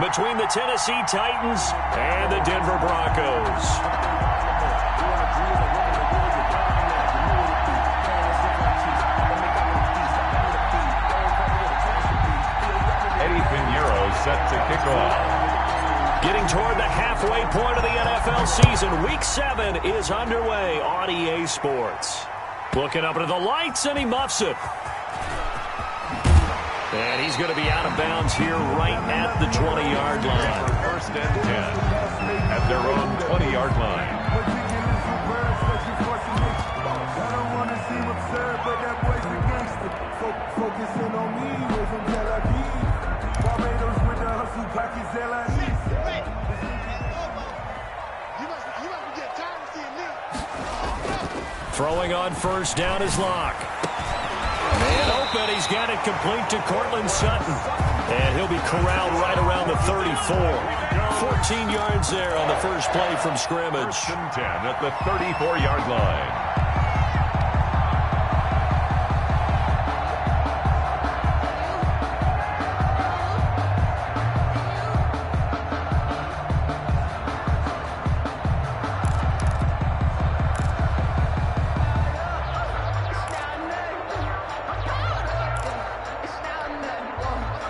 between the Tennessee Titans and the Denver Broncos. Set to kick off. Getting toward the halfway point of the NFL season, Week 7 is underway on EA Sports. Looking up into the lights, and he muffs it. And he's going to be out of bounds here right at the 20-yard line. First and 10 at their own 20-yard line. Throwing on first down is Locke. And open, he's got it complete to Cortland Sutton. And he'll be corralled right around the 34. 14 yards there on the first play from scrimmage. First and 10 at the 34-yard line.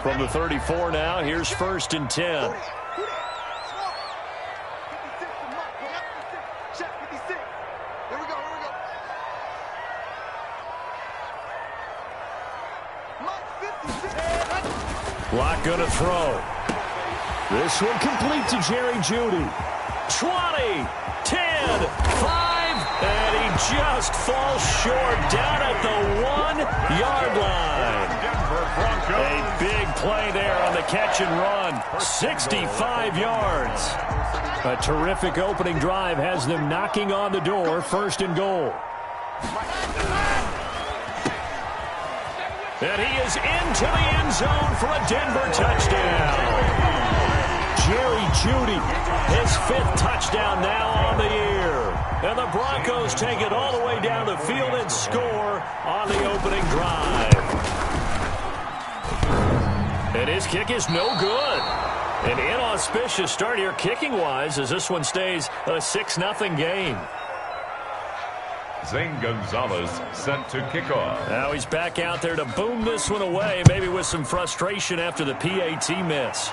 From the 34 now, here's first and 10. Locke gonna throw. This one complete to Jerry Jeudy. 20, 10, 5, and he just falls short down at the 1-yard line. A big play there on the catch and run. 65 yards. A terrific opening drive has them knocking on the door. First and goal. And he is into the end zone for a Denver touchdown. Jerry Jeudy, his 5th touchdown now on the year. And the Broncos take it all the way down the field and score on the opening drive. And his kick is no good. An inauspicious start here kicking-wise as this one stays a 6-0 game. Zane Gonzalez sent to kick off. Now he's back out there to boom this one away, maybe with some frustration after the PAT miss.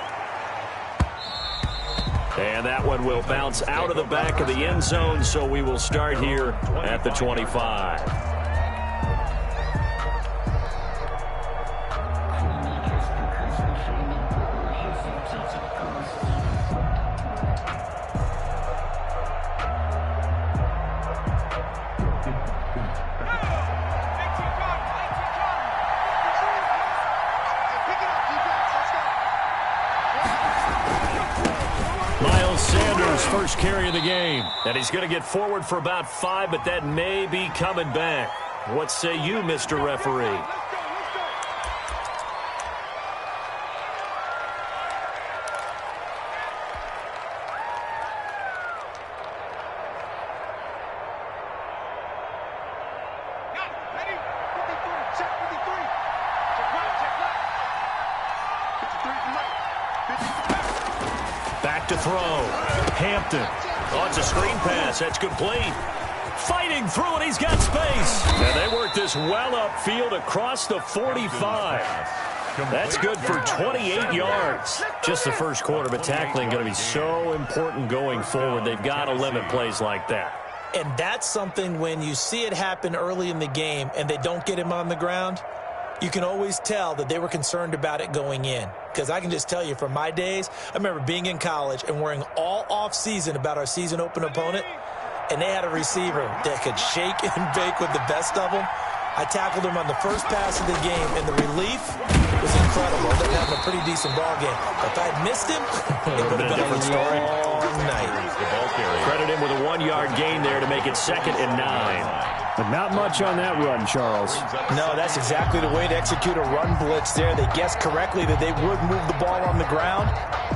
And that one will bounce out of the back of the end zone, so we will start here at the 25. First carry of the game. And he's going to get forward for about 5, but that may be coming back. What say you, Mr. Referee? Back to throw. Hampton. Oh, it's a screen pass. That's complete. Fighting through, and he's got space. And they work this well upfield across the 45. That's good for 28 yards. Just the first quarter, but tackling going to be so important going forward. They've got to limit plays like that. And that's something when you see it happen early in the game and they don't get him on the ground, you can always tell that they were concerned about it going in. Because I can just tell you from my days, I remember being in college and worrying all off-season about our season open opponent, and they had a receiver that could shake and bake with the best of them. I tackled him on the first pass of the game, and the relief was incredible. They were having a pretty decent ball game. If I had missed him, it would have been a different story. Night. Credit him with a 1-yard gain there to make it 2nd and 9. But not much on that run, Charles. No, that's exactly the way to execute a run blitz there. They guessed correctly that they would move the ball on the ground,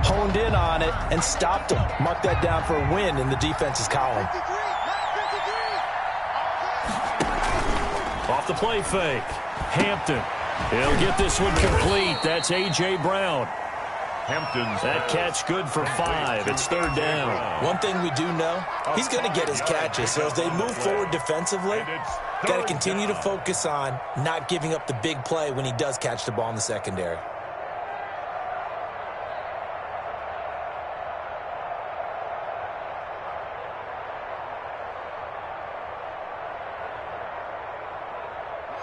honed in on it, and stopped them. Mark that down for a win in the defense's column. Off the play fake. Hampton. He'll get this one complete. That's A.J. Brown. That catch good for 5. It's third down. One thing we do know, he's going to get his catches. So as they move forward defensively, got to continue to focus on not giving up the big play when he does catch the ball in the secondary.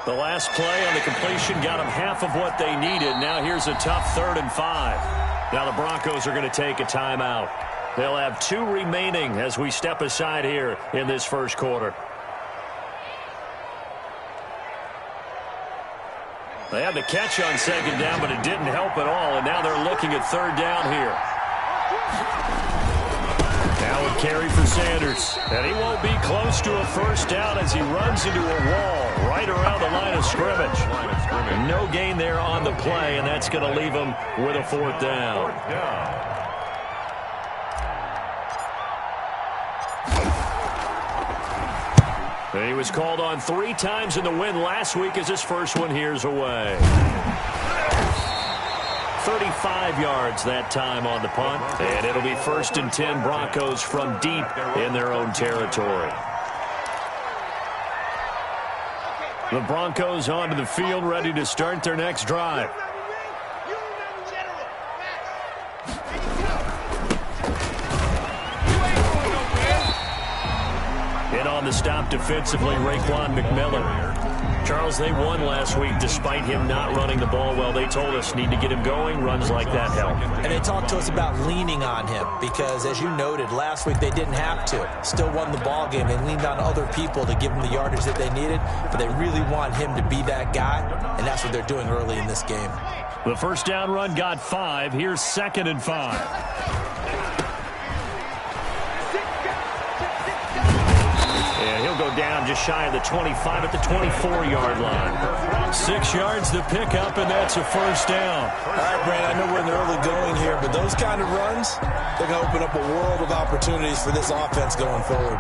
The last play on the completion got them half of what they needed. Now here's a tough 3rd and 5. Now the Broncos are going to take a timeout. They'll have 2 remaining as we step aside here in this first quarter. They had the catch on 2nd down, but it didn't help at all, and now they're looking at 3rd down here. Now a carry for Sanders, and he won't be close to a first down as he runs into a wall right around the line of scrimmage. No gain there on the play, and that's going to leave him with a 4th down. He was called on 3 times in the win last week as his first one here's away. 35 yards that time on the punt, and it'll be 1st and 10 Broncos from deep in their own territory. The Broncos onto the field, ready to start their next drive. In on the stop defensively, Raekwon McMillan. Charles, they won last week despite him not running the ball well. They told us need to get him going. Runs like that help. And they talked to us about leaning on him because, as you noted, last week they didn't have to. Still won the ball game. They leaned on other people to give them the yardage that they needed, but they really want him to be that guy, and that's what they're doing early in this game. The first down run got 5. Here's 2nd and 5. He'll go down just shy of the 25 at the 24-yard line. 6 yards to pick up, and that's a first down. All right, Brandon, I know we're in the early going here, but those kind of runs, they're going to open up a world of opportunities for this offense going forward.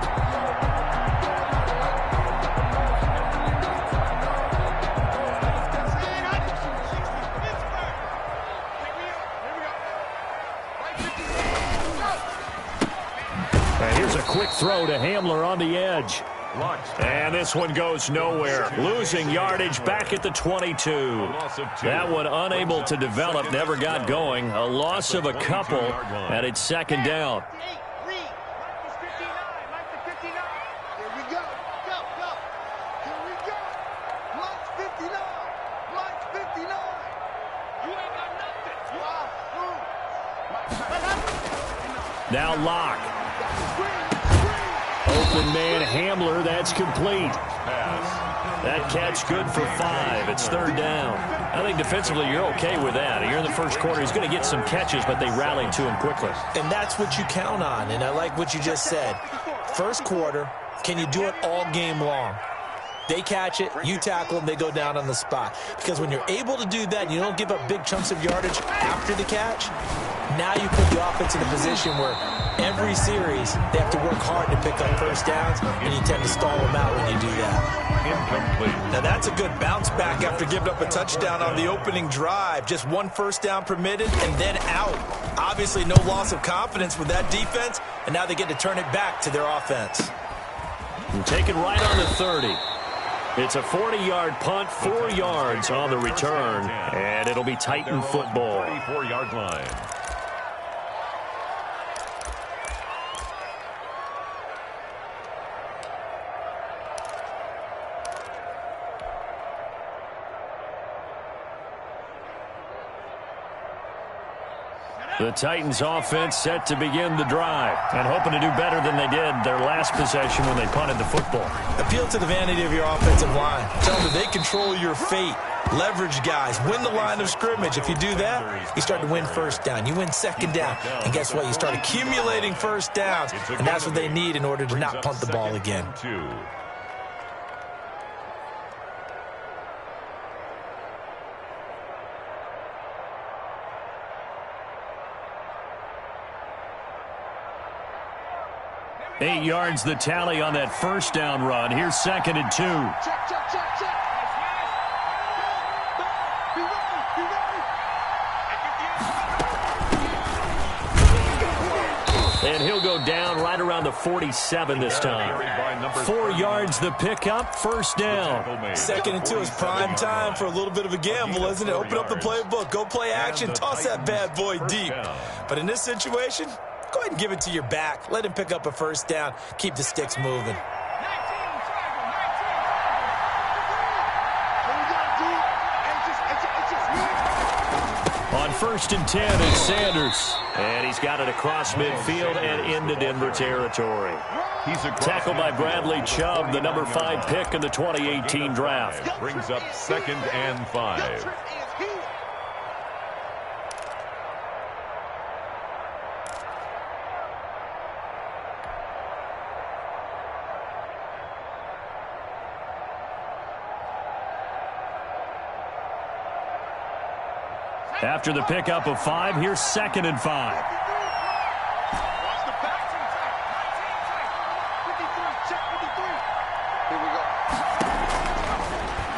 Here's a quick throw to Hamler on the edge. And this one goes nowhere. Losing yardage back at the 22. That one unable to develop, never got going. A loss of a couple, and it's 2nd down. Now Locke. Open man Hamler, that's complete. That catch good for 5. It's 3rd down. I think defensively you're okay with that. You're in the first quarter. He's going to get some catches, but they rallied to him quickly. And that's what you count on, and I like what you just said. First quarter, can you do it all game long? They catch it, you tackle them, they go down on the spot. Because when you're able to do that and you don't give up big chunks of yardage after the catch, now you put the offense in a position where every series they have to work hard to pick up first downs, and you tend to stall them out when you do that. Incomplete. Now that's a good bounce back after giving up a touchdown on the opening drive. Just 1 first down permitted and then out. Obviously no loss of confidence with that defense, and now they get to turn it back to their offense. And take it right on the 30. It's a 40-yard punt, 4 yards on the return, and it'll be Titan football. 34-yard line. The Titans offense set to begin the drive and hoping to do better than they did their last possession when they punted the football. Appeal to the vanity of your offensive line. Tell them that they control your fate. Leverage guys. Win the line of scrimmage. If you do that, you start to win first down. You win second down. And guess what? You start accumulating first downs. And that's what they need in order to not punt the ball again. Eight yards the tally on that first down run. Here's 2nd and 2. Check, check, check, check. Be ready, be ready. And he'll go down right around the 47 this time. 4 yards the pickup, first down. 2nd and 2 is prime time for a little bit of a gamble, isn't it? Open up the playbook, go play action, toss that bad boy deep. But in this situation, go ahead and give it to your back. Let him pick up a first down. Keep the sticks moving. On 1st and 10 is Sanders. And he's got it across midfield and into Denver territory. Tackled by Bradley Chubb, the number 5 pick in the 2018 draft. Brings up 2nd and 5. After the pickup of 5, here's 2nd and 5.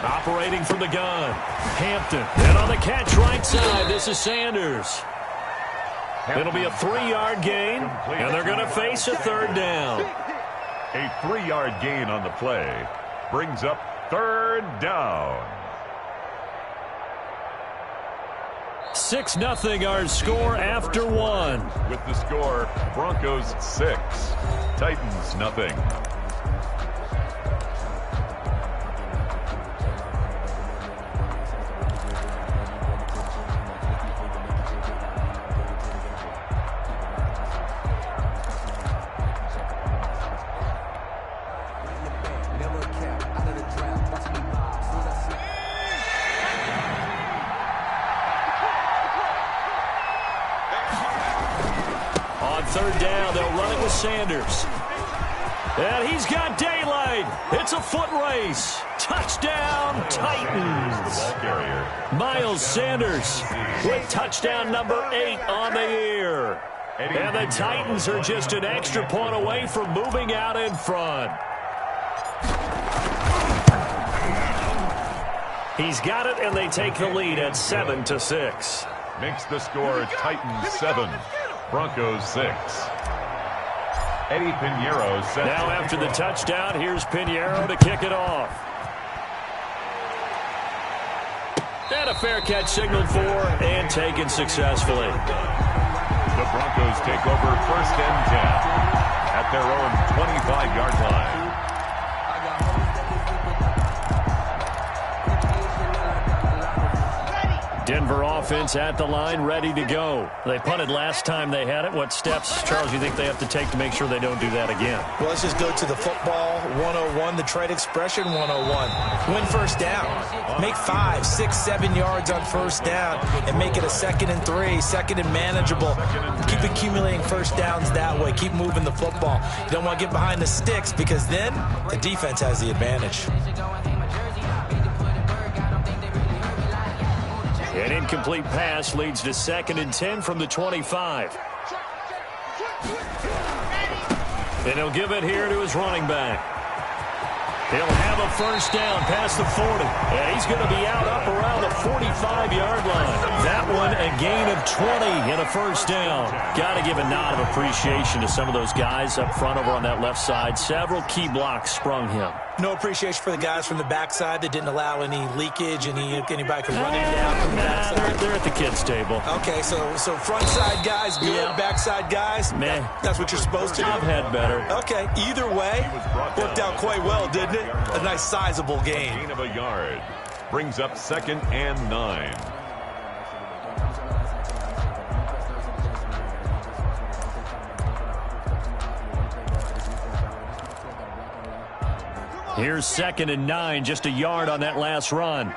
Operating from the gun, Hampton. And on the catch right side, this is Sanders. It'll be a 3-yard gain, and they're going to face a 3rd down. A 3-yard gain on the play brings up 3rd down. 6-0 our score after 1. With the score, Broncos 6, Titans nothing. Sanders. And he's got daylight. It's a foot race. Touchdown, Titans. Miles Sanders with touchdown number 8 on the year. And the Titans are just an extra point away from moving out in front. He's got it, and they take the lead at 7-6. Makes the score Titans 7, Broncos 6. Eddie Pinheiro set. Now after the touchdown, here's Pinheiro to kick it off. And a fair catch signaled for and taken successfully. The Broncos take over 1st and 10 at their own 25-yard line. Denver offense at the line, ready to go. They punted last time they had it. What steps, Charles, you think they have to take to make sure they don't do that again? Well, let's just go to the football 101, the trade expression 101. Win first down. Make 5, 6, 7 yards on first down and make it a 2nd and 3, 2nd and manageable. Keep accumulating first downs that way. Keep moving the football. You don't want to get behind the sticks because then the defense has the advantage. An incomplete pass leads to 2nd and 10 from the 25. And he'll give it here to his running back. He'll have a first down past the 40. And he's going to be out up around the 45-yard line. That one a gain of 20 and a first down. Got to give a nod of appreciation to some of those guys up front over on that left side. Several key blocks sprung him. No appreciation for the guys from the backside that didn't allow any leakage, anybody could run it down from the backside. They're at the kids' table. Okay, so front side guys good, yeah. Backside guys, meh. That's what you're supposed to do. I've had better. Okay, either way, worked out quite well, didn't it? A nice sizable gain. Gain of a yard. Brings up 2nd and 9. Here's 2nd and 9, just a yard on that last run.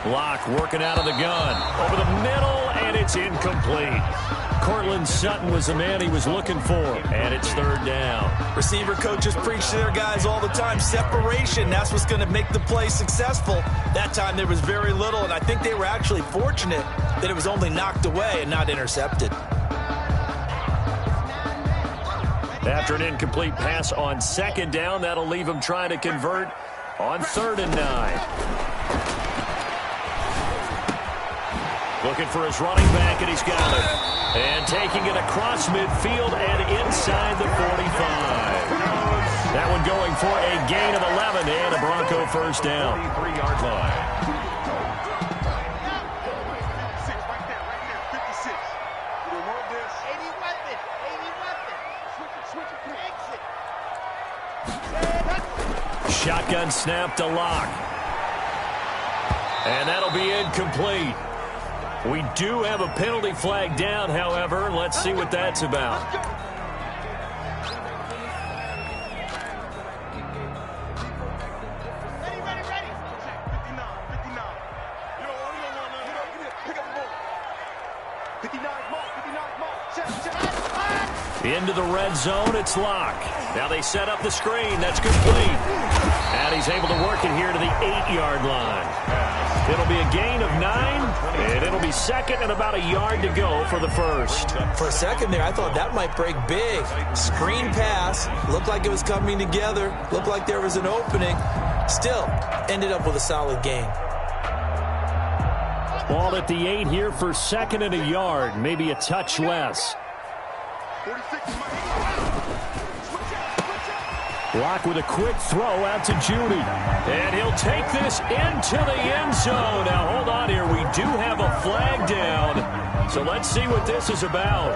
Block working out of the gun. Over the middle, and it's incomplete. Cortland Sutton was the man he was looking for, and it's 3rd down. Receiver coaches preach to their guys all the time. Separation, that's what's going to make the play successful. That time there was very little, and I think they were actually fortunate that it was only knocked away and not intercepted. After an incomplete pass on 2nd down, that'll leave him trying to convert on 3rd and 9. Looking for his running back, and he's got it. And taking it across midfield and inside the 45. That one going for a gain of 11 and a Bronco first down. 43-yard line. Shotgun snap to Locke. And that'll be incomplete. We do have a penalty flag down, however. Let's see what that's about. Into the red zone, it's Locke. Now they set up the screen. That's complete. And he's able to work it here to the 8-yard line. It'll be a gain of 9, and it'll be second and about a yard to go for the first. For a second there, I thought that might break big. Screen pass. Looked like it was coming together. Looked like there was an opening. Still, ended up with a solid gain. Ball at the 8 here for second and a yard. Maybe a touch less. Locke with a quick throw out to Judy. And he'll take this into the end zone. Now, hold on here. We do have a flag down. So let's see what this is about.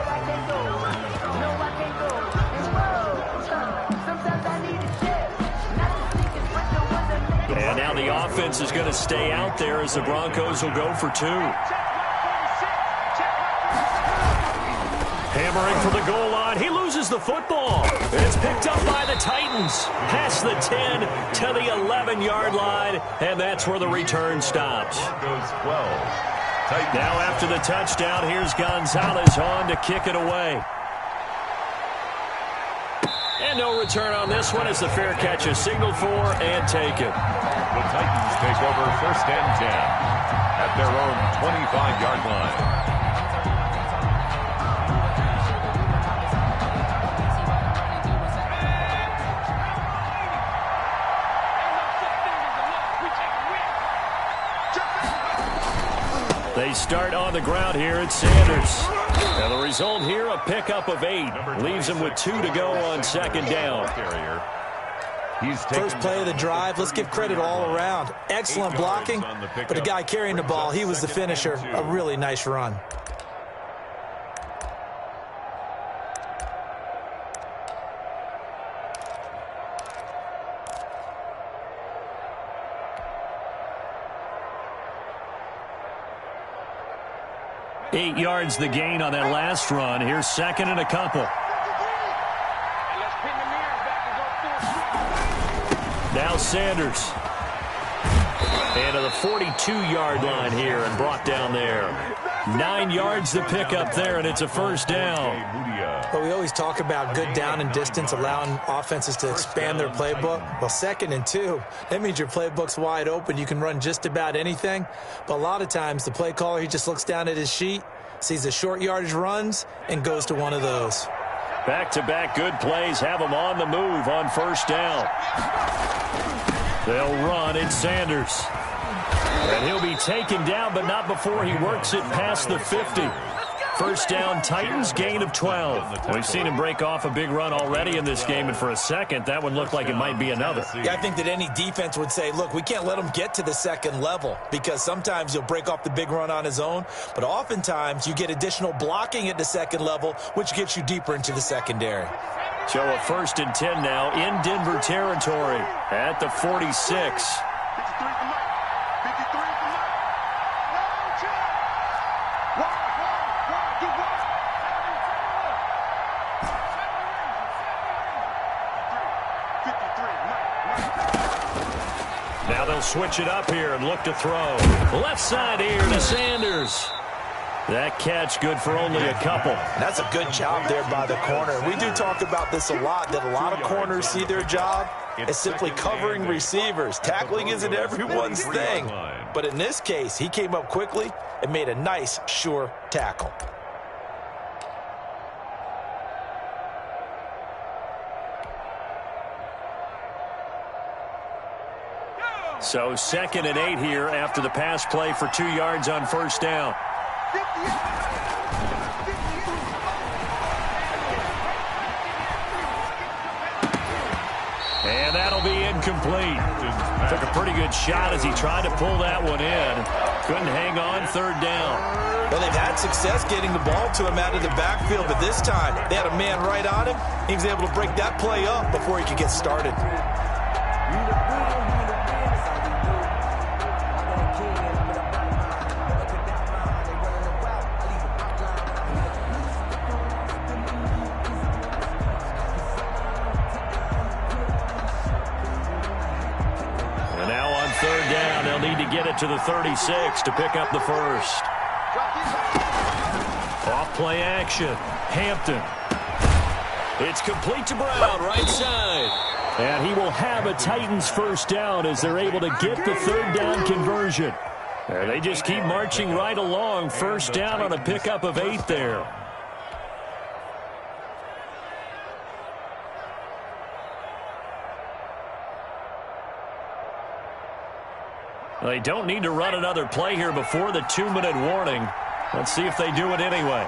And now the offense is going to stay out there as the Broncos will go for 2. Hammering for the goal line. He loses the football. It's picked up by the Titans. Past the 10 to the 11-yard line. And that's where the return stops. Broncos 12. Now after the touchdown, here's Gonzalez on to kick it away. And no return on this one as the fair catch is signaled for and taken. The Titans take over first and 10 at their own 25-yard line. They start on the ground here at Sanders. Now the result here, a pickup of 8. Leaves him with 2 to go on second down. First play of the drive. Let's give credit all around. Excellent blocking, but the guy carrying the ball, he was the finisher. A really nice run. Eight yards the gain on that last run. Here's second and a couple. Now Sanders. And to the 42-yard line here and brought down there. 9 yards to pick up there, and it's a first down. But we always talk about good down and distance, allowing offenses to expand their playbook. Well, second and 2, that means your playbook's wide open. You can run just about anything. But a lot of times, the play caller, he just looks down at his sheet, sees the short yardage runs, and goes to one of those. Back-to-back good plays have them on the move on first down. They'll run. It's Sanders. And he'll be taken down, but not before he works it past the 50. First down, Titans, gain of 12. We've seen him break off a big run already in this game, and for a second, that one looked like it might be another. Yeah, I think that any defense would say, look, we can't let him get to the second level, because sometimes he'll break off the big run on his own, but oftentimes you get additional blocking at the second level, which gets you deeper into the secondary. So a first and 10 now in Denver territory at the 46. Now they'll switch it up here and look to throw. Left side here to Sanders. That catch good for only a couple. That's a good job there by the corner. We do talk about this a lot, that a lot of corners see their job as simply covering receivers. Tackling isn't everyone's thing. But in this case, he came up quickly and made a nice, sure tackle. So 2nd and 8 here after the pass play for 2 yards on first down. And that'll be incomplete. Took a pretty good shot as he tried to pull that one in. Couldn't hang on, third down. Well, they've had success getting the ball to him out of the backfield, but this time they had a man right on him. He was able to break that play up before he could get started. Third down, they'll need to get it to the 36 to pick up the first. Off play action. Hampton. It's complete to Brown, right side. And he will have a Titans first down as they're able to get the third down conversion. And they just keep marching right along. First down on a pickup of 8 there. They don't need to run another play here before the 2-minute warning. Let's see if they do it anyway.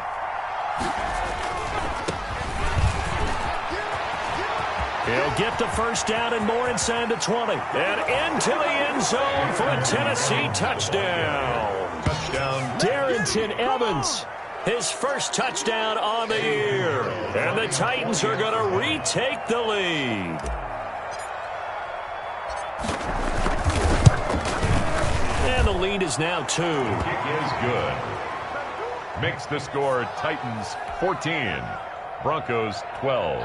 He'll get the first down and more inside the 20. And into the end zone for a Tennessee touchdown. Touchdown. Darrington Evans, his first touchdown on the year. And the Titans are going to retake the lead. And the lead is now 2. Kick is good. Makes the score Titans 14, Broncos 12.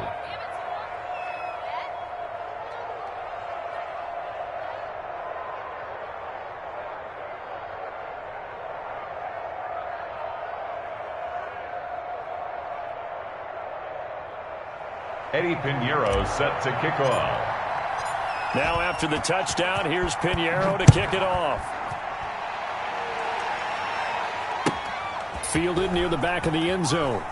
Eddie Pinheiro set to kick off. Now after the touchdown, here's Pinheiro to kick it off. Fielded near the back of the end zone.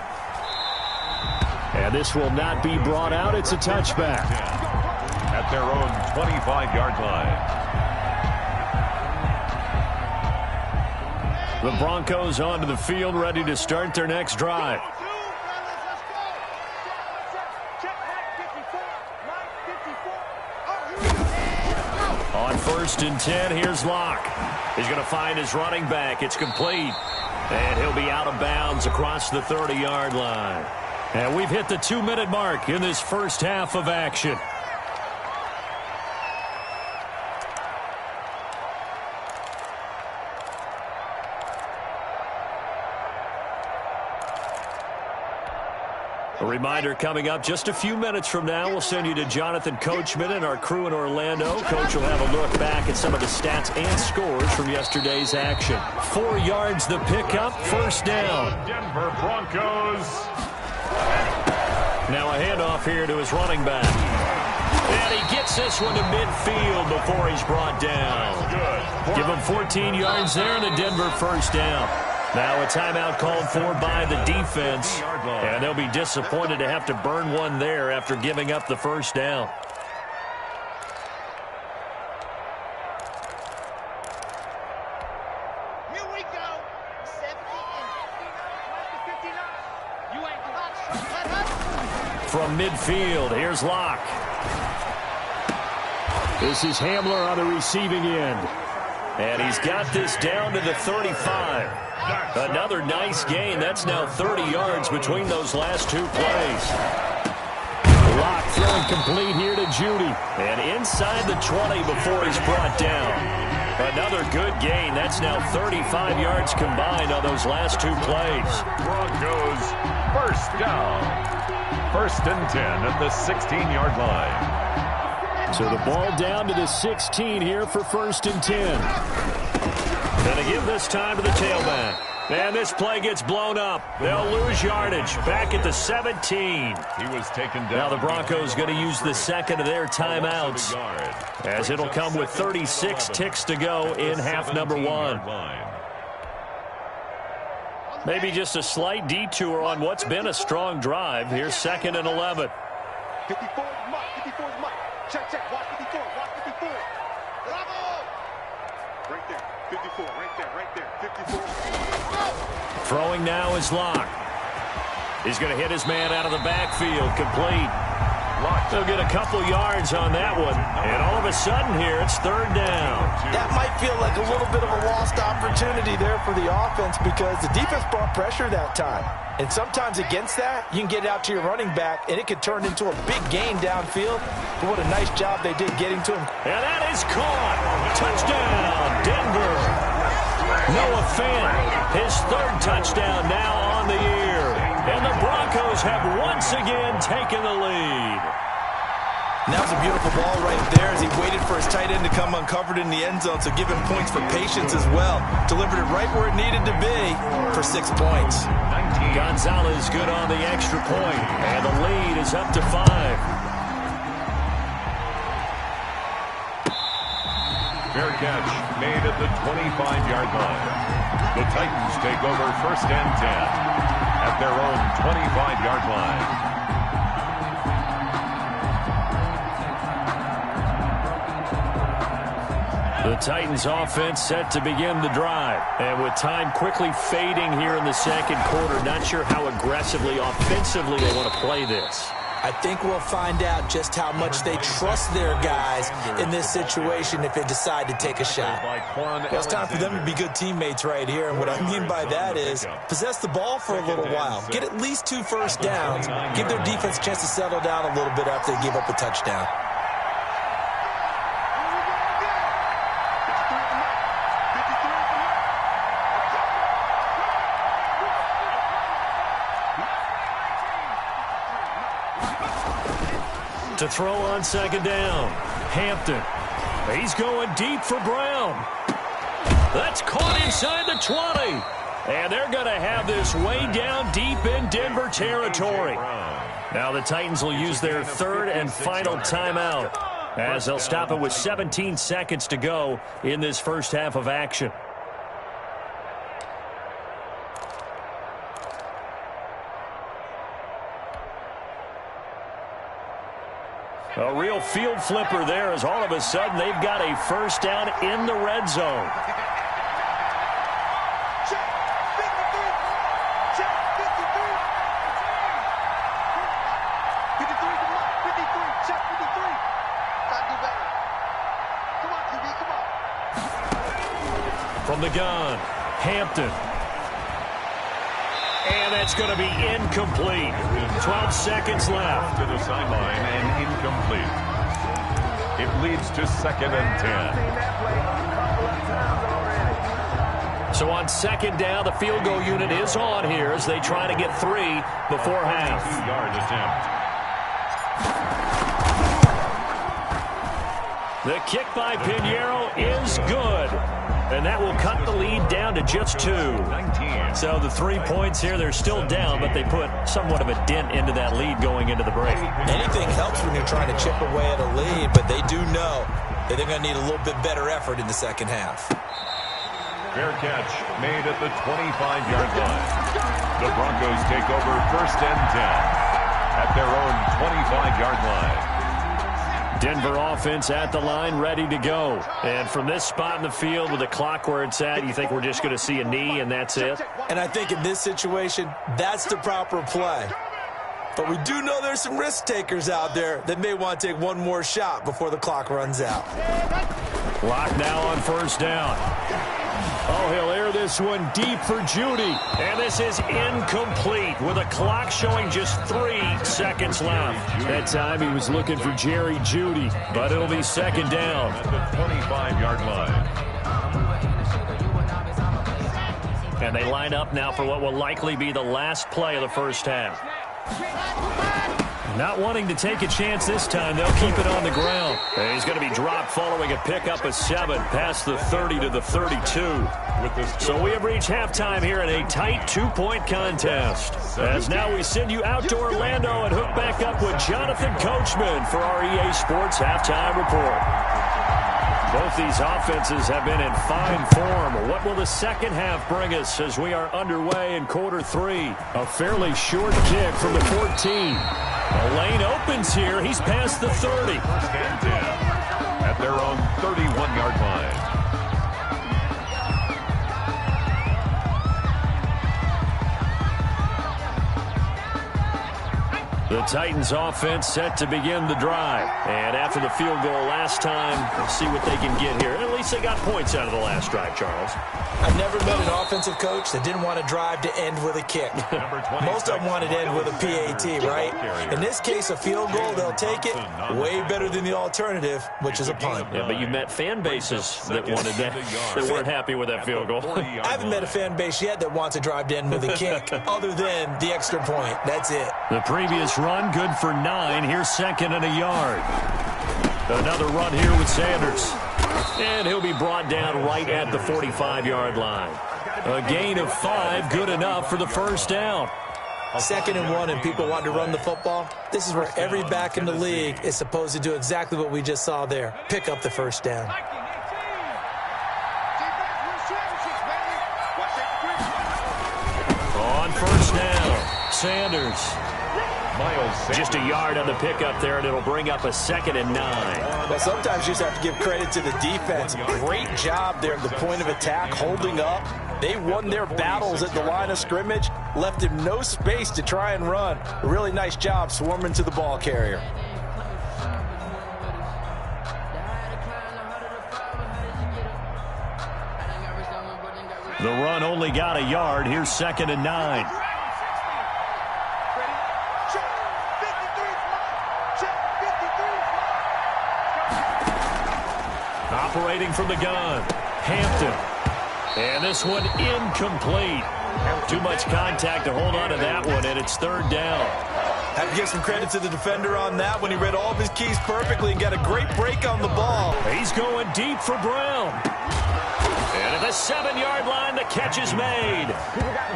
And this will not be brought out. It's a touchback. At their own 25-yard line. The Broncos onto the field, ready to start their next drive. On 1st and 10, here's Locke. He's going to find his running back. It's complete. And he'll be out of bounds across the 30-yard line. And we've hit the 2-minute mark in this first half of action. A reminder coming up just a few minutes from now. We'll send you to Jonathan Coachman and our crew in Orlando. Coach will have a look back at some of the stats and scores from yesterday's action. 4 yards the pickup, first down. Denver Broncos. Now a handoff here to his running back. And he gets this one to midfield before he's brought down. Give him 14 yards there and a Denver first down. Now a timeout called for by the defense, and they'll be disappointed to have to burn one there after giving up the first down. Here we go. 59. From midfield, here's Locke. This is Hamler on the receiving end. And he's got this down to the 35. Another nice gain. That's now 30 yards between those last 2 plays. Locke throwing complete here to Judy. And inside the 20 before he's brought down. Another good gain. That's now 35 yards combined on those last 2 plays. Broncos first down. 1st and 10 at the 16-yard line. So the ball down to the 16 here for 1st and 10. Going to give this time to the tailback. And this play gets blown up. They'll lose yardage. Back at the 17. He was taken down. Now the Broncos going to use the second of their timeouts, as it'll come with 36 ticks to go in half number 1. Maybe just a slight detour on what's been a strong drive. Here's 2nd and 11. 54 Mike. 54 Mike. Check. Watch 54. Watch 54. Bravo. Right there. 54. 54, right there, 54. Throwing now is Locke. He's going to hit his man out of the backfield, complete. They'll get a couple yards on that one, and all of a sudden here, it's third down. That might feel like a little bit of a lost opportunity there for the offense because the defense brought pressure that time. And sometimes against that, you can get it out to your running back, and it could turn into a big gain downfield. But what a nice job they did getting to him. And that is caught. Touchdown, Denver. Noah Fant, his third touchdown now on the year. And the Broncos have once again taken the lead. And that was a beautiful ball right there as he waited for his tight end to come uncovered in the end zone, so give him points for patience as well. Delivered it right where it needed to be for 6 points. Gonzalez good on the extra point, and the lead is up to 5. Fair catch made at the 25-yard line. The Titans take over first and 10 at their own 25-yard line. The Titans offense set to begin the drive. And with time quickly fading here in the second quarter, not sure how aggressively, offensively they want to play this. I think we'll find out just how much they trust their guys in this situation if they decide to take a shot. Well, it's time for them to be good teammates right here, and what I mean by that is possess the ball for a little while, get at least 2 first downs, give their defense a chance to settle down a little bit after they give up a touchdown. To throw on second down, Hampton. He's going deep for Brown. That's caught inside the 20. And they're going to have this way down deep in Denver territory. Now the Titans will use their third and final timeout as they'll stop it with 17 seconds to go in this first half of action. A real field flipper there as all of a sudden they've got a first down in the red zone. Check 53. Check 53. 53, come on. 53, check 53. Gotta do better. Come on, QB, come on. From the gun, Hampton. And that's going to be incomplete. 12 seconds left. To the sideline and incomplete. It leads to second and 10. So on second down, the field goal unit is on here as they try to get 3 before half. 2-yard attempt. The kick by Pinheiro is good. And that will cut the lead down to just 2. So the 3 points here, they're still down, but they put somewhat of a dent into that lead going into the break. Anything helps when you're trying to chip away at a lead, but they do know that they're going to need a little bit better effort in the second half. Fair catch made at the 25-yard line. The Broncos take over first and 10 at their own 25-yard line. Denver offense at the line, ready to go. And from this spot in the field with the clock where it's at, you think we're just going to see a knee and that's it? And I think in this situation, that's the proper play. But we do know there's some risk takers out there that may want to take one more shot before the clock runs out. Lock now on first down. Oh, he'll air this one deep for Judy. And this is incomplete with a clock showing just 3 seconds left. That time he was looking for Jerry Judy, but it'll be second down. At the 25-yard line. And they line up now for what will likely be the last play of the first half. Not wanting to take a chance this time, they'll keep it on the ground. And he's going to be dropped following a pickup of 7 past the 30 to the 32. So we have reached halftime here in a tight 2-point contest. As now we send you out to Orlando and hook back up with Jonathan Coachman for our EA Sports Halftime Report. Both these offenses have been in fine form. What will the second half bring us as we are underway in quarter 3? A fairly short kick from the 14. The lane opens here. He's past the 30. First and 10 at their own 31-yard line. The Titans offense set to begin the drive. And after the field goal last time, let's see what they can get here. At least they got points out of the last drive, Charles. I've never met an offensive coach that didn't want to drive to end with a kick. Most of them wanted to end with a PAT, right? In this case, a field goal, they'll take it. Way better than the alternative, which is a punt. Yeah, but you've met fan bases that wanted that, that weren't happy with that field goal. I haven't met a fan base yet that wants to drive to end with a kick, other than the extra point. That's it. The previous run, good for 9. Here's 2nd and a yard. Another run here with Sanders. And he'll be brought down right at the 45-yard line. A gain of 5, good enough for the first down. 2nd and 1 and people want to run the football. This is where every back in the league is supposed to do exactly what we just saw there. Pick up the first down. On first down, Sanders. Just a yard on the pickup there, and it'll bring up a 2nd and 9. Well, sometimes you just have to give credit to the defense. Great job there at the point of attack, holding up. They won their battles at the line of scrimmage, left him no space to try and run. A really nice job swarming to the ball carrier. The run only got a yard. Here's 2nd and 9. Operating from the gun, Hampton. And this one incomplete. Too much contact to hold on to that one, and it's 3rd down. Have to give some credit to the defender on that when he read all of his keys perfectly and got a great break on the ball. He's going deep for Brown. And at the 7-yard line, the catch is made.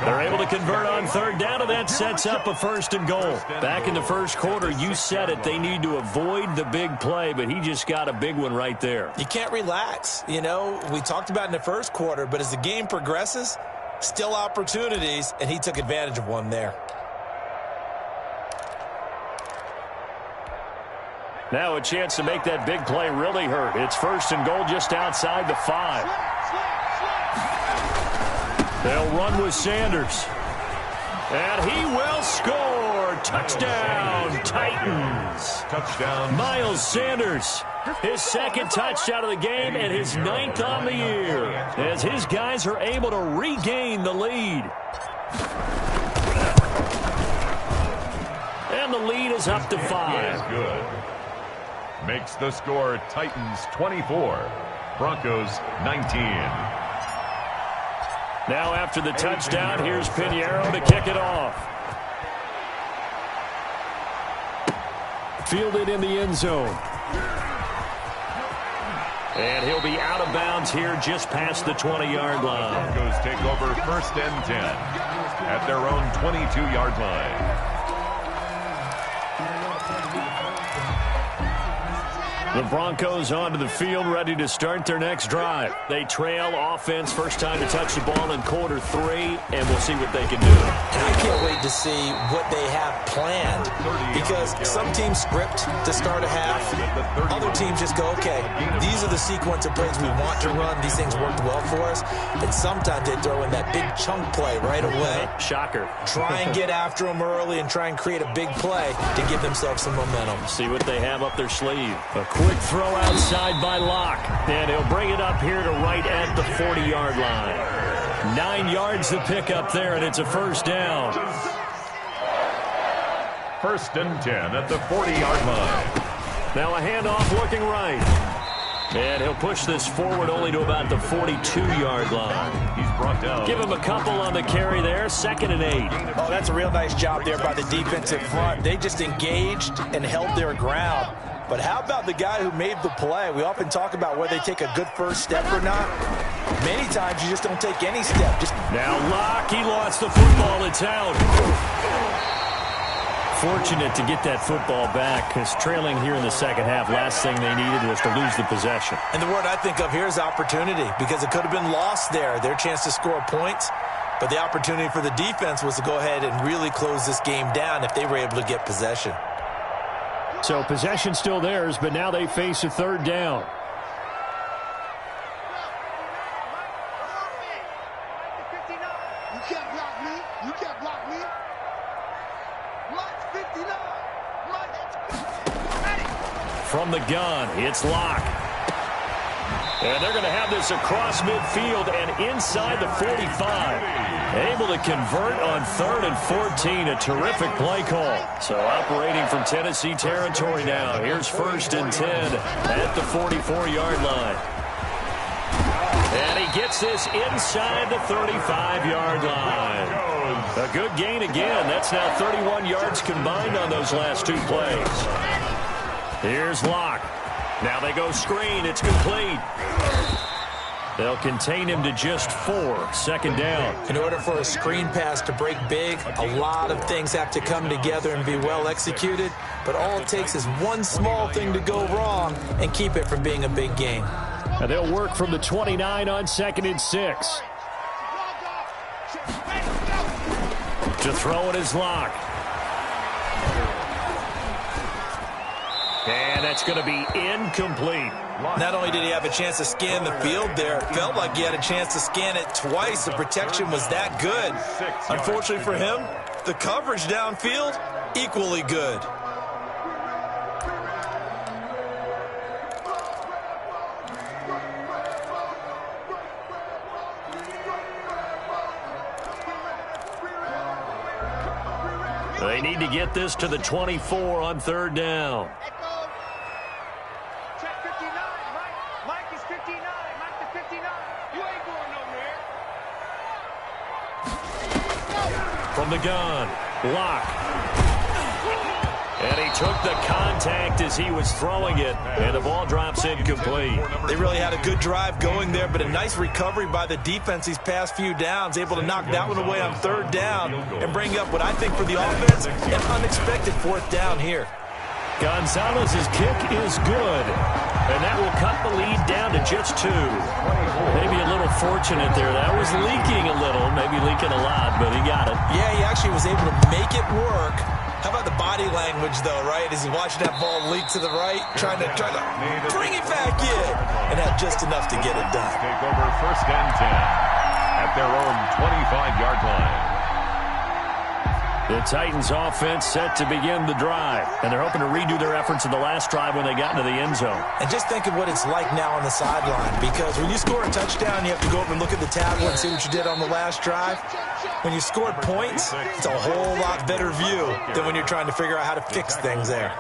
They're able to convert on 3rd down, and that sets up a 1st and goal. Back in the first quarter, you said it, they need to avoid the big play, but he just got a big one right there. You can't relax. You know, we talked about in the first quarter, but as the game progresses, still opportunities, and he took advantage of one there. Now a chance to make that big play really hurt. It's 1st and goal just outside the 5. They'll run with Sanders. And he will score. Touchdown, Titans. Touchdown. Miles Sanders, his 2nd touchdown of the game and his 9th on the year, as his guys are able to regain the lead. And the lead is up to 5. Good. Makes the score Titans 24, Broncos 19. Now after the touchdown, here's Pinheiro to kick it off. Fielded in the end zone. And he'll be out of bounds here just past the 20-yard line. Broncos take over 1st and 10 at their own 22-yard line. The Broncos onto the field, ready to start their next drive. They trail offense, first time to touch the ball in quarter 3, and we'll see what they can do. I can't wait to see what they have planned, because some teams script to start a half. Other teams just go, okay, these are the sequence of plays we want to run. These things worked well for us. And sometimes they throw in that big chunk play right away. Shocker. Try and get after them early and try and create a big play to give themselves some momentum. See what they have up their sleeve. A quick throw outside by Locke. And he'll bring it up here to right at the 40-yard line. 9 yards to pick up there, and it's a 1st down. 1st and 10 at the 40-yard line. Now a handoff looking right. And he'll push this forward only to about the 42-yard line. He's brought down. Give him a couple on the carry there. 2nd and 8. Oh, that's a real nice job there by the defensive front. They just engaged and held their ground. But how about the guy who made the play? We often talk about whether they take a good first step or not. Many times you just don't take any step. Now Locke, he lost the football. It's out. Fortunate to get that football back, because trailing here in the second half, last thing they needed was to lose the possession. And the word I think of here is opportunity, because it could have been lost there, their chance to score points. But the opportunity for the defense was to go ahead and really close this game down if they were able to get possession. So possession still theirs, but now they face a 3rd down. You can't block me. You can't block me. Block 59. From the gun, it's Locke. And they're going to have this across midfield and inside the 45. Able to convert on 3rd and 14. A terrific play call. So operating from Tennessee territory now. Here's 1st and 10 at the 44-yard line. And he gets this inside the 35-yard line. A good gain again. That's now 31 yards combined on those last 2 plays. Here's Locke. Now they go screen. It's complete. They'll contain him to just 4. 2nd down. In order for a screen pass to break big, a lot of things have to come together and be well executed. But all it takes is one small thing to go wrong and keep it from being a big gain. And they'll work from the 29 on 2nd and 6. To throw it is Locke. And that's going to be incomplete. Not only did he have a chance to scan the field there, it felt like he had a chance to scan it twice. The protection was that good. Unfortunately for him, the coverage downfield, equally good. They need to get this to the 24 on 3rd down. Check 59. Mike is 59. Mike the 59. You ain't going nowhere. From the gun, Locke. And he took the contact as he was throwing it, and the ball drops incomplete. They really had a good drive going there, but a nice recovery by the defense these past few downs, able to knock that one away on 3rd down and bring up what I think for the offense, an unexpected 4th down here. Gonzalez's kick is good, and that will cut the lead down to just 2. Maybe a little fortunate there. That was leaking a little, maybe leaking a lot, but he got it. Yeah, he actually was able to make it work. How about the body language, though, right? As he's watching that ball leak to the right, trying to bring it back in, and had just enough to get it done. Take over 1st and 10 at their own 25-yard line. The Titans offense set to begin the drive, and they're hoping to redo their efforts in the last drive when they got into the end zone. And just think of what it's like now on the sideline, because when you score a touchdown, you have to go over and look at the tablet and see what you did on the last drive. When you scored points, it's a whole lot better view than when you're trying to figure out how to fix things there.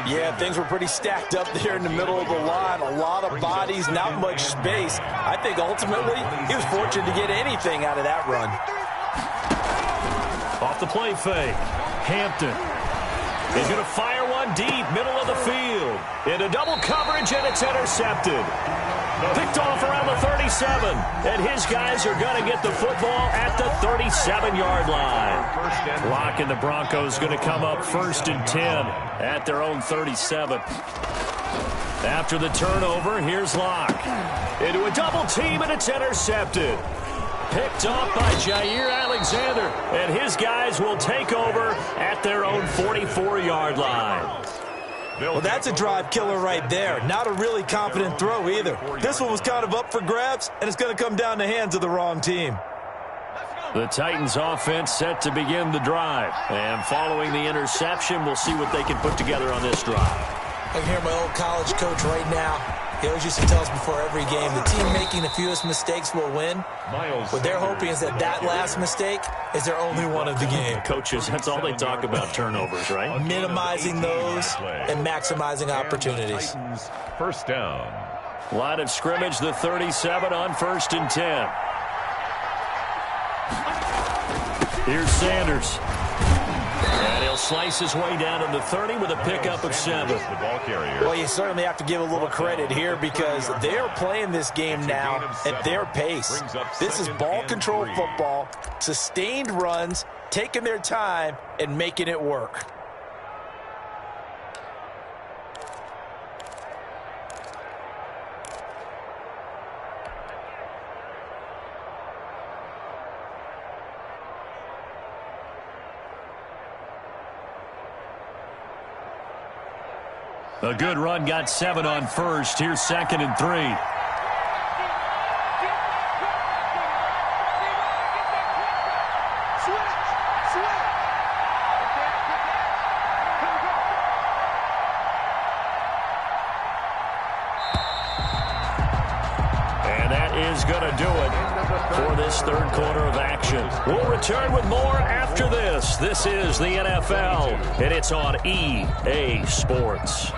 Yeah, things were pretty stacked up there in the middle of the line. A lot of bodies, not much space. I think ultimately he was fortunate to get anything out of that run. Off the play fake, Hampton. He's going to fire one deep, middle of the field. Into double coverage, and it's intercepted. Picked off around the 37, and his guys are going to get the football at the 37-yard line. Locke and the Broncos going to come up 1st and 10 at their own 37. After the turnover, here's Locke. Into a double team, and it's intercepted. Picked off by Jair Alexander, and his guys will take over at their own 44-yard line. Well, that's a drive killer right there. Not a really confident throw either. This one was kind of up for grabs, and it's going to come down the hands of the wrong team. The Titans offense set to begin the drive. And following the interception, we'll see what they can put together on this drive. I can hear my old college coach right now. He always used to tell us before every game, the team making the fewest mistakes will win. What they're hoping is that last mistake is their only one of the game. Coaches, that's all they talk about, turnovers, right? Minimizing those and maximizing opportunities. 1st down. Line of scrimmage, the 37 on 1st and 10. Here's Sanders. And he'll slice his way down to the 30 with a pickup of 7. The ball carrier. Well, you certainly have to give a little credit here because they are playing this game now at their pace. This is ball control football, sustained runs, taking their time, and making it work. A good run, got 7 on 1st. Here's 2nd and 3. going to do it for this third quarter of action. We'll return with more after this. This is the NFL, and it's on EA Sports.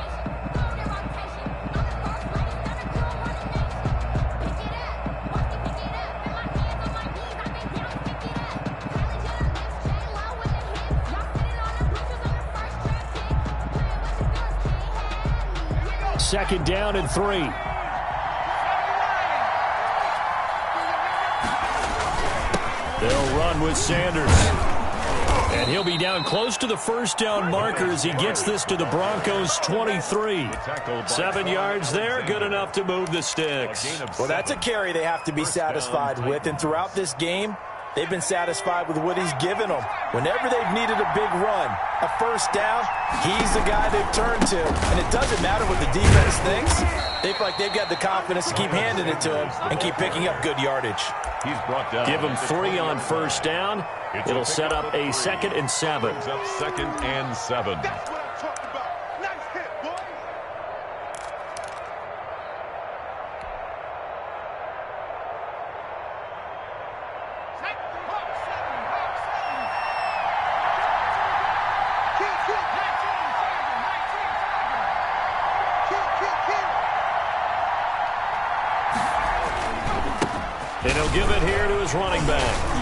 Second down and 3. They'll run with Sanders. And he'll be down close to the first down marker as he gets this to the Broncos' 23. 7 yards there, good enough to move the sticks. Well, that's a carry they have to be satisfied with. And throughout this game, they've been satisfied with what he's given them. Whenever they've needed a big run, a first down, he's the guy they've turned to. And it doesn't matter what the defense thinks. They feel like they've got the confidence to keep handing it to him and keep picking up good yardage. He's brought down. Give him 3 on first down. It'll set up a 2nd and 7. Brings up 2nd and 7. That's what I'm talking about. Nice hit, boy. And he'll give it here to his running back.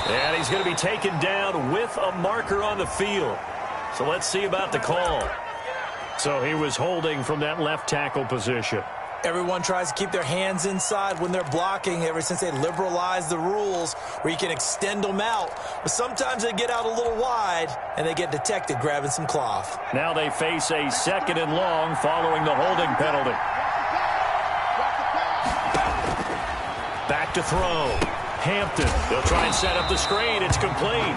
And he's going to be taken down with a marker on the field. So let's see about the call. So he was holding from that left tackle position. Everyone tries to keep their hands inside when they're blocking ever since they liberalized the rules where you can extend them out. But sometimes they get out a little wide and they get detected grabbing some cloth. Now they face a 2nd and long following the holding penalty. Back to throw. Hampton. They'll try and set up the screen. It's complete.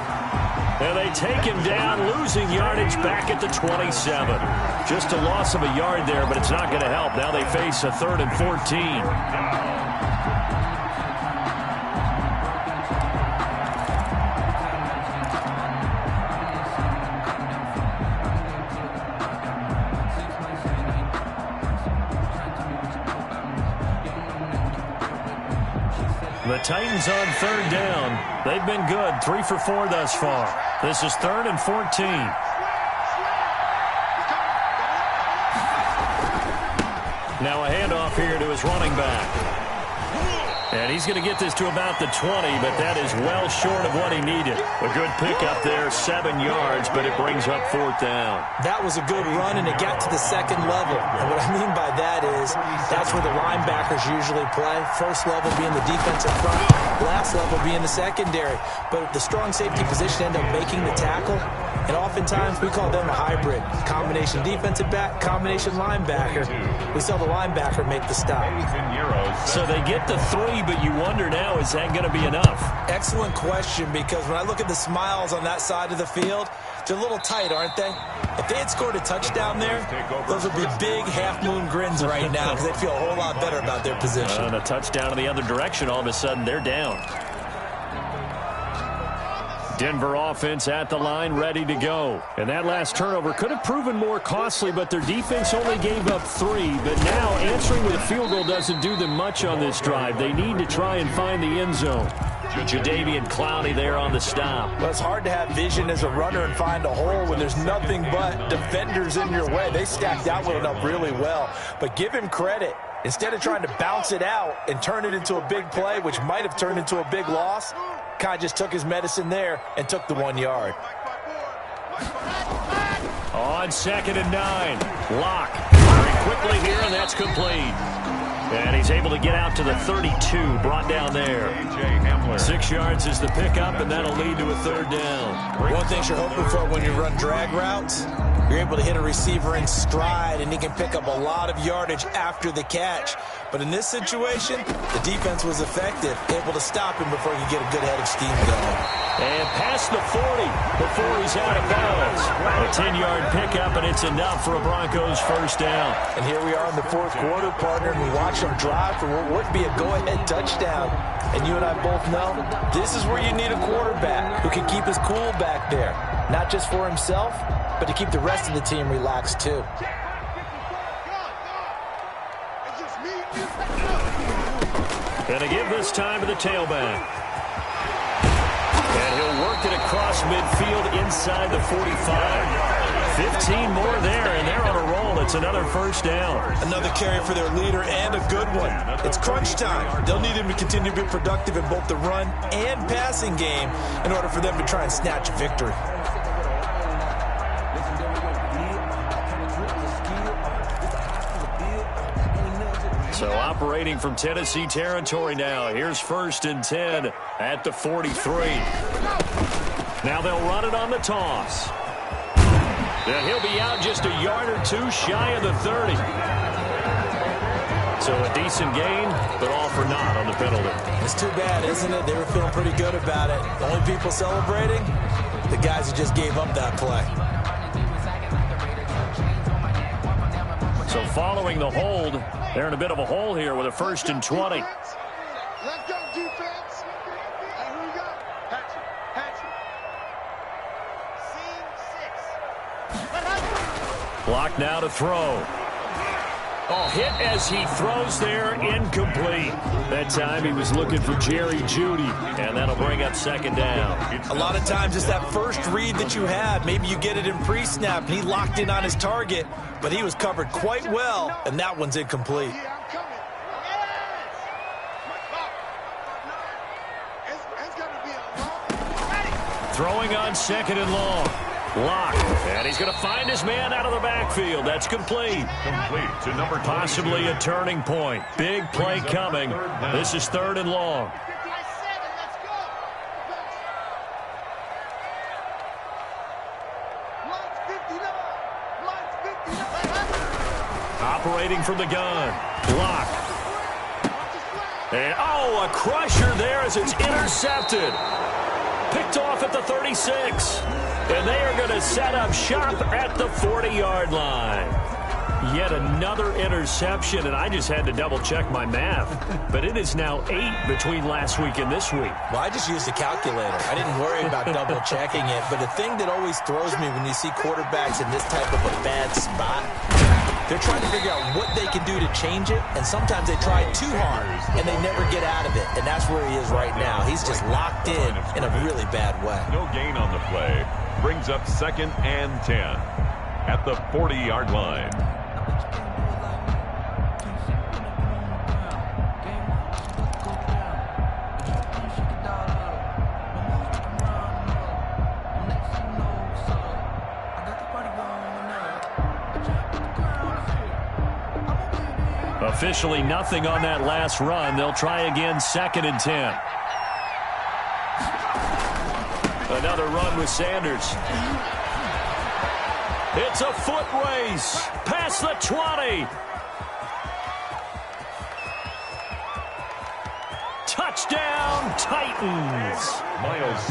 And they take him down, losing yardage back at the 27. Just a loss of a yard there, but it's not going to help. Now they face a 3rd and 14. The Titans on 3rd down. They've been good, 3 for 4 thus far. This is 3rd and 14. Now a handoff here to his running back. And he's going to get this to about the 20, but that is well short of what he needed. A good pickup there, 7 yards, but it brings up 4th down. That was a good run, and it got to the 2nd level. And what I mean by that is that's where the linebackers usually play. First level being the defensive front, last level being the secondary. But the strong safety position end up making the tackle. And oftentimes we call them a hybrid. Combination defensive back, combination linebacker. We saw the linebacker make the stop. So they get the 3, but you wonder now, is that going to be enough? Excellent question, because when I look at the smiles on that side of the field, they're a little tight, aren't they? If they had scored a touchdown there, those would be big half-moon grins right now because they'd feel a whole lot better about their position. And a touchdown in the other direction, all of a sudden they're down. Denver offense at the line, ready to go. And that last turnover could have proven more costly, but their defense only gave up 3. But now answering with a field goal doesn't do them much on this drive. They need to try and find the end zone. Jadeveon Clowney there on the stop. Well, it's hard to have vision as a runner and find a hole when there's nothing but defenders in your way. They stacked that one up really well. But give him credit. Instead of trying to bounce it out and turn it into a big play, which might have turned into a big loss, kind of just took his medicine there and took the 1 yard. On 2nd and 9. Lock. Very quickly here, and that's complete. And he's able to get out to the 32, brought down there. 6 yards is the pickup, and that'll lead to a 3rd down. One thing you're hoping for when you run drag routes, you're able to hit a receiver in stride, and he can pick up a lot of yardage after the catch. But in this situation, the defense was effective, able to stop him before he could get a good head of steam going. And past the 40 before he's out of bounds. A 10-yard pickup, and it's enough for a Broncos first down. And here we are in the 4th quarter, partner, and we watch them drive for what would be a go-ahead touchdown. And you and I both know this is where you need a quarterback who can keep his cool back there. Not just for himself, but to keep the rest of the team relaxed too. And they give this time to the tailback. And he'll work it across midfield inside the 45. 15 more there, and they're on a roll. It's another first down. Another carry for their leader, and a good one. It's crunch time. They'll need him to continue to be productive in both the run and passing game in order for them to try and snatch a victory. So operating from Tennessee territory now. Here's 1st and 10 at the 43. Now they'll run it on the toss. And he'll be out just a yard or two shy of the 30. So a decent gain, but all for naught on the penalty. It's too bad, isn't it? They were feeling pretty good about it. The only people celebrating, the guys who just gave up that play. So following the hold, they're in a bit of a hole here with a 1st and 20. Let's go, defense. And who we got? Patrick. Scene 6. Block now to throw. Oh, hit as he throws there, incomplete. That time he was looking for Jerry Jeudy, and that'll bring up 2nd down. A lot of times it's that first read that you have. Maybe you get it in pre-snap, and he locked in on his target, but he was covered quite well, and that one's incomplete. Yeah, I'm coming. Yes. It's going to be a long. Throwing on 2nd and long. Lock. And he's going to find his man out of the backfield. That's complete. Complete to number 22. Possibly a turning point. Big play coming. This is 3rd and long. Let's go. Line's 59. Operating from the gun. Lock. And, oh, a crusher there as it's intercepted. Picked off at the 36. And they are going to set up shop at the 40-yard line. Yet another interception, and I just had to double-check my math. But it is now 8 between last week and this week. Well, I just used a calculator. I didn't worry about double-checking it. But the thing that always throws me when you see quarterbacks in this type of a bad spot, they're trying to figure out what they can do to change it, and sometimes they try too hard, and they never get out of it. And that's where he is right now. He's just locked in a really bad way. No gain on the play. Brings up 2nd and 10 at the 40-yard line. Officially nothing on that last run. They'll try again, 2nd and 10. Another run with Sanders. It's a foot race. Past the 20. Touchdown, Titans.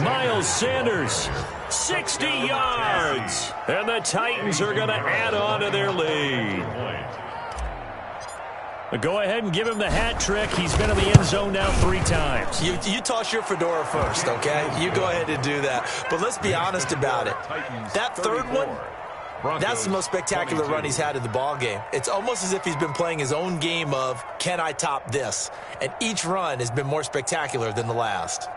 Miles Sanders, 60 yards. And the Titans are going to add on to their lead. Go ahead and give him the hat trick. He's been in the end zone now 3 times. You toss your fedora first, okay? You go ahead and do that. But let's be honest about it. That third one, that's the most spectacular run he's had in the ballgame. It's almost as if he's been playing his own game of, can I top this? And each run has been more spectacular than the last.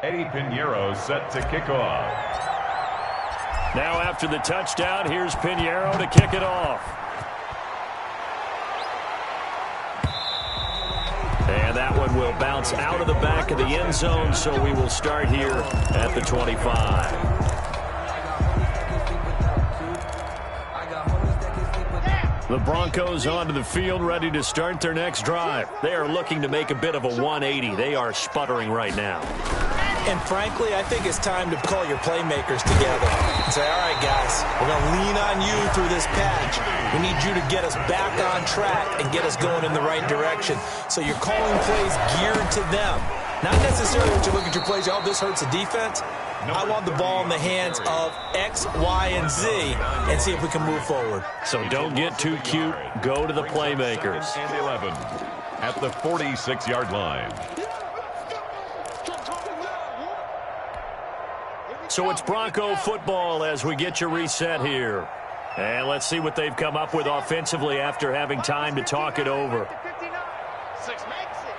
Eddie Pinheiro set to kick off. Now after the touchdown, here's Pinheiro to kick it off. And that one will bounce out of the back of the end zone, so we will start here at the 25. The Broncos onto the field, ready to start their next drive. They are looking to make a bit of a 180. They are sputtering right now. And frankly, I think it's time to call your playmakers together and say, all right, guys, we're going to lean on you through this patch. We need you to get us back on track and get us going in the right direction. So you're calling plays geared to them. Not necessarily what you look at your plays, oh, this hurts the defense. I want the ball in the hands of X, Y, and Z and see if we can move forward. So don't get too cute. Go to the playmakers. And 11 at the 46-yard line. So it's Bronco football as we get you reset here. And let's see what they've come up with offensively after having time to talk it over. 6 makes it.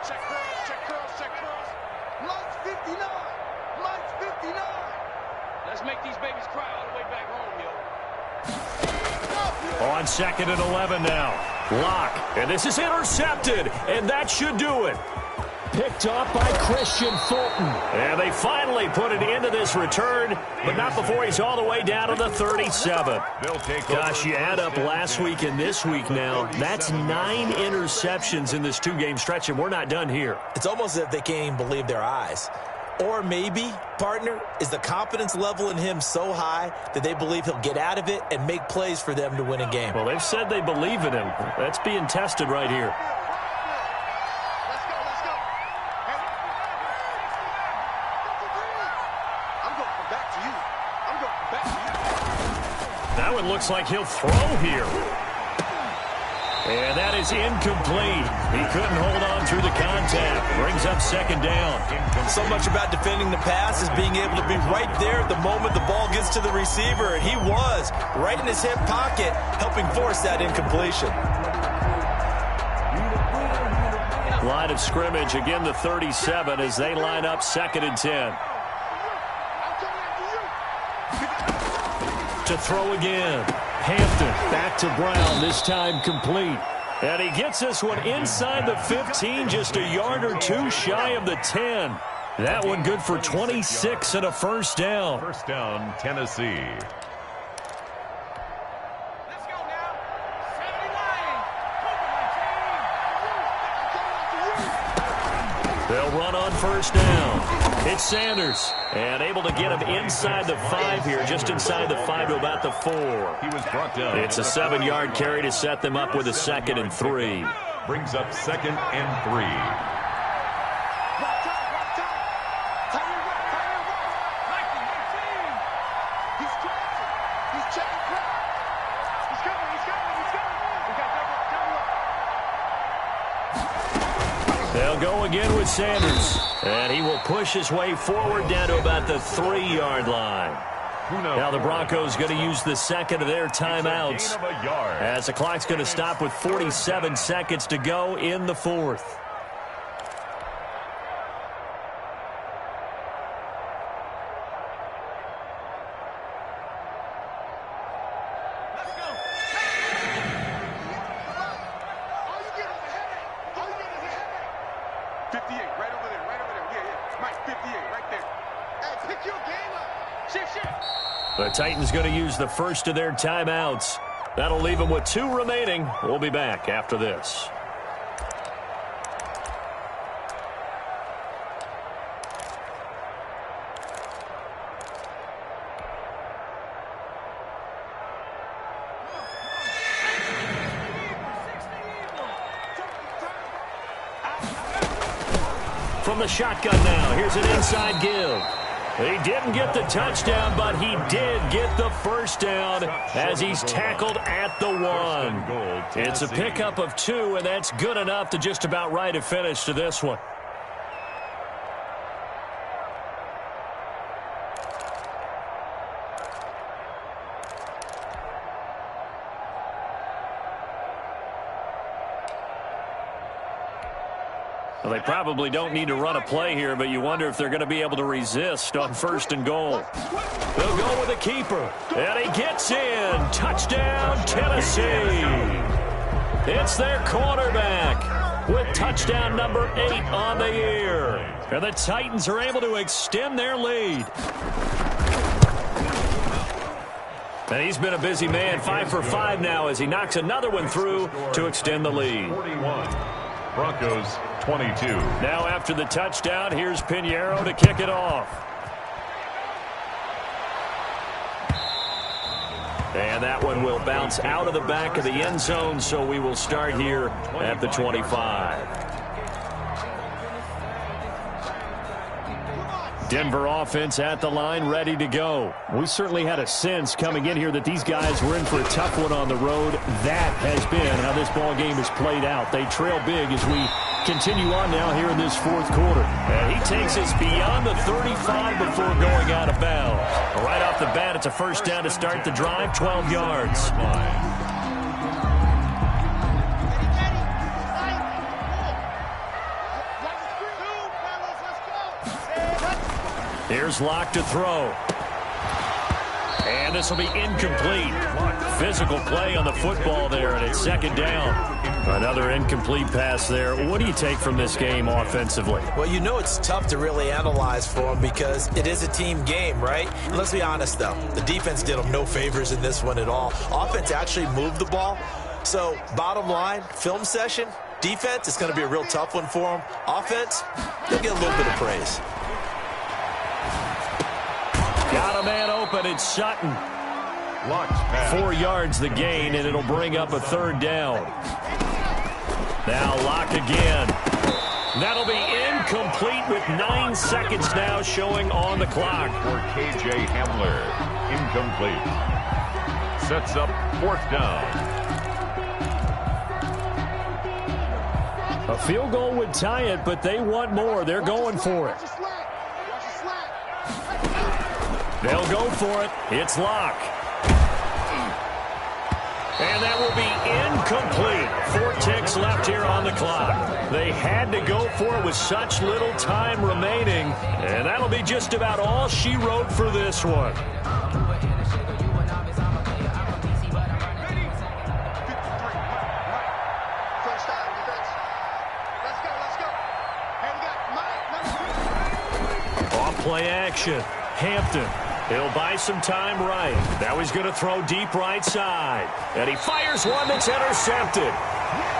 Check curls, check curls, check curls. Lights 59. Lights 59. Let's make these babies cry all the way back home, yo. On 2nd and 11 now. Lock. And this is intercepted. And that should do it. Picked up by Christian Fulton. And they finally put it into this return, but not before he's all the way down to the 37. Gosh, you add up last week and this week now, that's 9 interceptions in this 2-game stretch, and we're not done here. It's almost as if they can't even believe their eyes. Or maybe, partner, is the confidence level in him so high that they believe he'll get out of it and make plays for them to win a game. Well, they've said they believe in him. That's being tested right here. Now it looks like he'll throw here. And that is incomplete. He couldn't hold on through the contact. Brings up 2nd down. So much about defending the pass is being able to be right there at the moment the ball gets to the receiver. And he was right in his hip pocket, helping force that incompletion. Line of scrimmage, again the 37 as they line up 2nd and 10. To throw again. Hampton back to Brown, this time complete. And he gets this one inside the 15, just a yard or 2 shy of the 10. That one good for 26 and a first down. First down, Tennessee. Let's go now. 79. They'll run on first down. It's Sanders. And able to get him inside the 5 here, just inside the 5 to about the 4. He was brought down. It's a 7-yard carry to set them up with a 2nd and 3. Brings up 2nd and 3. He's crashing. He's checking crap. He's coming. He's coming. He's coming. We got double. They'll go again with Sanders. And he will push his way forward down to about the 3-yard line. Now the Broncos going to use the 2nd of their timeouts as the clock's going to stop with 47 seconds to go in the 4th. Let's go. 58, right over there, right over there. Yeah. Mike, 58, right there. Hey, pick your game up. Shift. The Titans going to use the first of their timeouts. That'll leave them with 2 remaining. We'll be back after this. From the shotgun now, here's an inside give. He didn't get the touchdown, but he did get the first down as he's tackled at the 1. It's a pickup of 2, and that's good enough to just about write a finish to this one. Well, they probably don't need to run a play here, but you wonder if they're going to be able to resist on 1st and goal. They'll go with a keeper, and he gets in. Touchdown, Tennessee. It's their quarterback with touchdown number 8 on the year. And the Titans are able to extend their lead. And he's been a busy man, 5 for 5 now as he knocks another one through to extend the lead. 41. Broncos 22. Now after the touchdown, here's Pinheiro to kick it off. And that one will bounce out of the back of the end zone, so we will start here at the 25. Denver offense at the line, ready to go. We certainly had a sense coming in here that these guys were in for a tough one on the road. That has been how this ball game has played out. They trail big as we continue on now here in this fourth quarter. And he takes us beyond the 35 before going out of bounds. Right off the bat, it's a first down to start the drive, 12 yards. Here's Locke to throw. And this will be incomplete. Physical play on the football there, and it's second down. Another incomplete pass there. What do you take from this game offensively? Well, you know it's tough to really analyze for them because it is a team game, right? And let's be honest, though. The defense did them no favors in this one at all. Offense actually moved the ball. So, bottom line, film session, defense, it's going to be a real tough one for them. Offense, they'll get a little bit of praise. Got a man open. It's Sutton. 4 yards the gain, and it'll bring up a third down. Now Locke again. That'll be incomplete with 9 seconds now showing on the clock. For K.J. Hamler. Incomplete. Sets up fourth down. A field goal would tie it, but they want more. They're going for it. They'll go for it. It's Locke. And that will be incomplete. 4 ticks left here on the clock. They had to go for it with such little time remaining. And that'll be just about all she wrote for this one. Off play action. Hampton. He'll buy some time right. Now he's going to throw deep right side. And he fires one that's intercepted.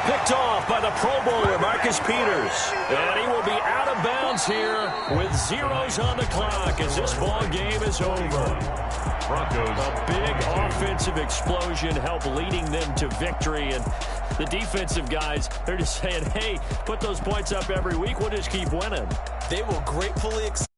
Picked off by the Pro Bowler, Marcus Peters. And he will be out of bounds here with zeros on the clock as this ball game is over. Broncos. A big offensive explosion helped leading them to victory. And the defensive guys, they're just saying, hey, put those points up every week. We'll just keep winning. They will gratefully accept